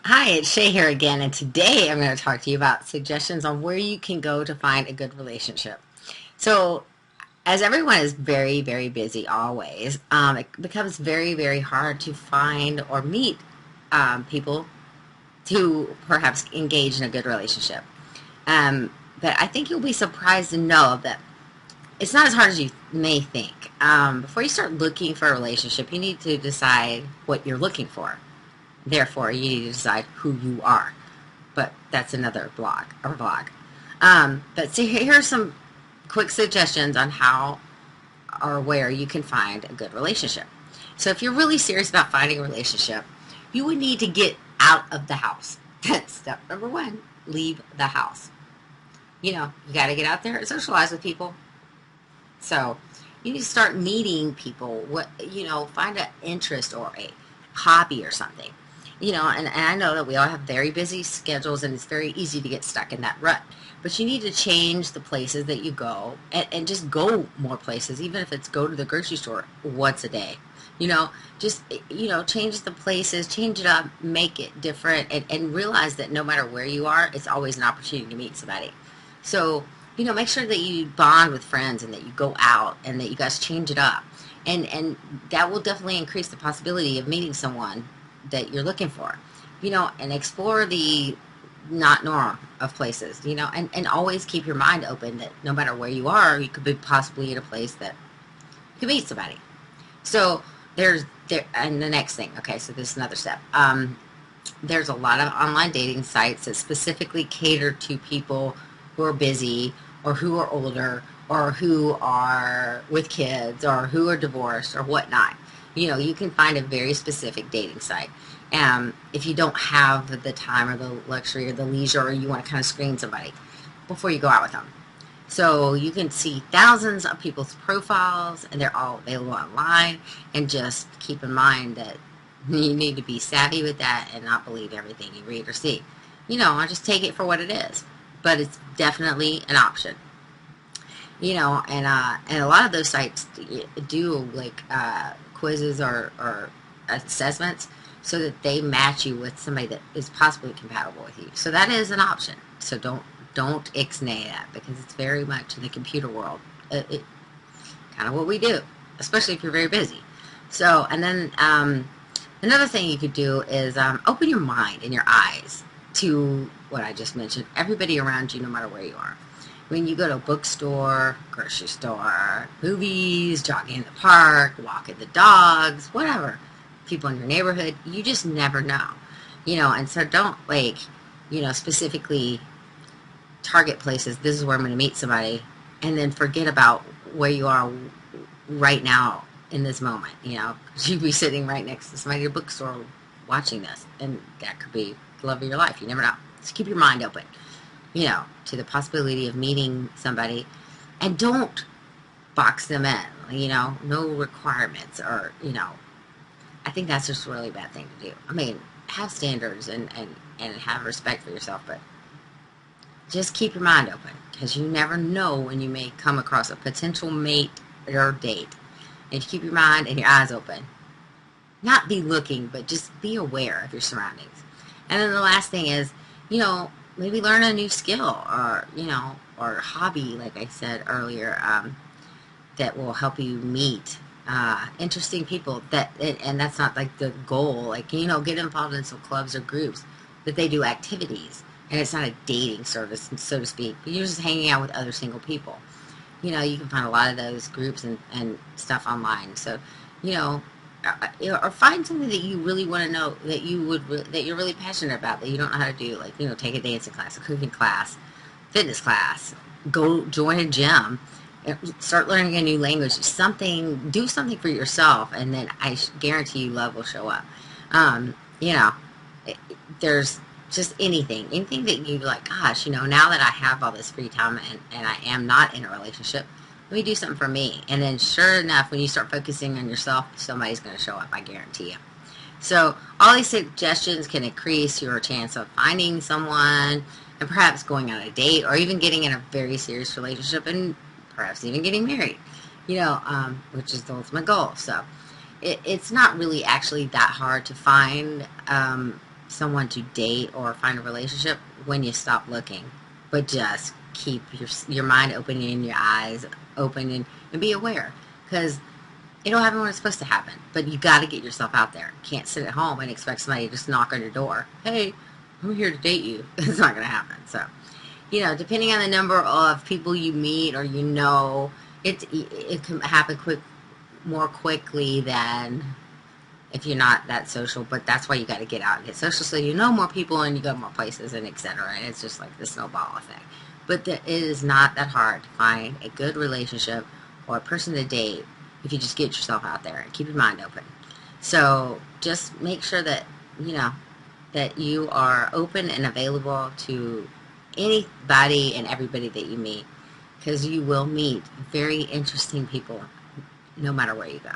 Hi, it's Shay here again, and today I'm going to talk to you about suggestions on where you can go to find a good relationship. So, as everyone is very, very busy always, it becomes very, very hard to find or meet people to perhaps engage in a good relationship. But I think you'll be surprised to know that it's not as hard as you may think. Before you start looking for a relationship, you need to decide what you're looking for. Therefore, you need to decide who you are, but that's another blog or vlog. But see, here are some quick suggestions on how or where you can find a good relationship. So if you're really serious about finding a relationship, you would need to get out of the house. That's step number one. Leave the house. You got to get out there and socialize with people. So you need to start meeting people. Find an interest or a hobby or something. And I know that we all have very busy schedules and it's very easy to get stuck in that rut. But you need to change the places that you go and just go more places, even if it's go to the grocery store once a day. Just, change the places, change it up, make it different, and realize that no matter where you are, it's always an opportunity to meet somebody. So, make sure that you bond with friends and that you go out and that you guys change it up. And that will definitely increase the possibility of meeting someone that you're looking for. And explore the not norm of places, and always keep your mind open that no matter where you are, you could be possibly in a place that you could meet somebody. So and the next thing, okay, so this is another step. There's a lot of online dating sites that specifically cater to people who are busy or who are older or who are with kids or who are divorced or whatnot. You can find a very specific dating site. If you don't have the time or the luxury or the leisure, or you want to kind of screen somebody before you go out with them. So you can see thousands of people's profiles and they're all available online. And just keep in mind that you need to be savvy with that and not believe everything you read or see. I just take it for what it is. But it's definitely an option. And a lot of those sites do like quizzes or assessments so that they match you with somebody that is possibly compatible with you. So that is an option. So don't ixnay that because it's very much in the computer world. It kind of what we do, especially if you're very busy. So, and then another thing you could do is open your mind and your eyes to what I just mentioned. Everybody around you, no matter where you are. When you go to a bookstore, grocery store, movies, jogging in the park, walking the dogs, whatever, people in your neighborhood, you just never know. And so don't specifically target places. This is where I'm going to meet somebody, and then forget about where you are right now in this moment. You'd be sitting right next to somebody at a bookstore watching this, and that could be the love of your life. You never know. Just keep your mind open, to the possibility of meeting somebody, and don't box them in. No requirements, or I think that's just a really bad thing to do. I mean, have standards and have respect for yourself, but just keep your mind open because you never know when you may come across a potential mate or date. And if you keep your mind and your eyes open, not be looking, but just be aware of your surroundings. And then the last thing is, maybe learn a new skill or hobby, like I said earlier, that will help you meet interesting people. And that's not like the goal. Like, get involved in some clubs or groups that they do activities. And it's not a dating service, so to speak, but you're just hanging out with other single people. You can find a lot of those groups and stuff online. So, you know, or find something that you really want to know that that you're really passionate about that you don't know how to do. Like, take a dancing class, a cooking class, fitness class, go join a gym, start learning a new language. Do something for yourself, and then I guarantee you love will show up. Um, you know, there's just anything that you like, gosh, now that I have all this free time and I am not in a relationship, let me do something for me. And then sure enough, when you start focusing on yourself, somebody's going to show up, I guarantee you. So all these suggestions can increase your chance of finding someone and perhaps going on a date or even getting in a very serious relationship and perhaps even getting married, which is the ultimate goal. So it's not really actually that hard to find someone to date or find a relationship when you stop looking. But just keep your mind open and your eyes open, and be aware, because it'll happen when it's supposed to happen. But you got to get yourself out there. Can't sit at home and expect somebody to just knock on your door. Hey, I'm here to date you. It's not going to happen. So, depending on the number of people you meet or it can happen more quickly than if you're not that social. But that's why you got to get out and get social, so you know more people and you go more places and etc. And it's just like the snowball effect. But it is not that hard to find a good relationship or a person to date if you just get yourself out there and keep your mind open. So just make sure that that you are open and available to anybody and everybody that you meet, because you will meet very interesting people no matter where you go.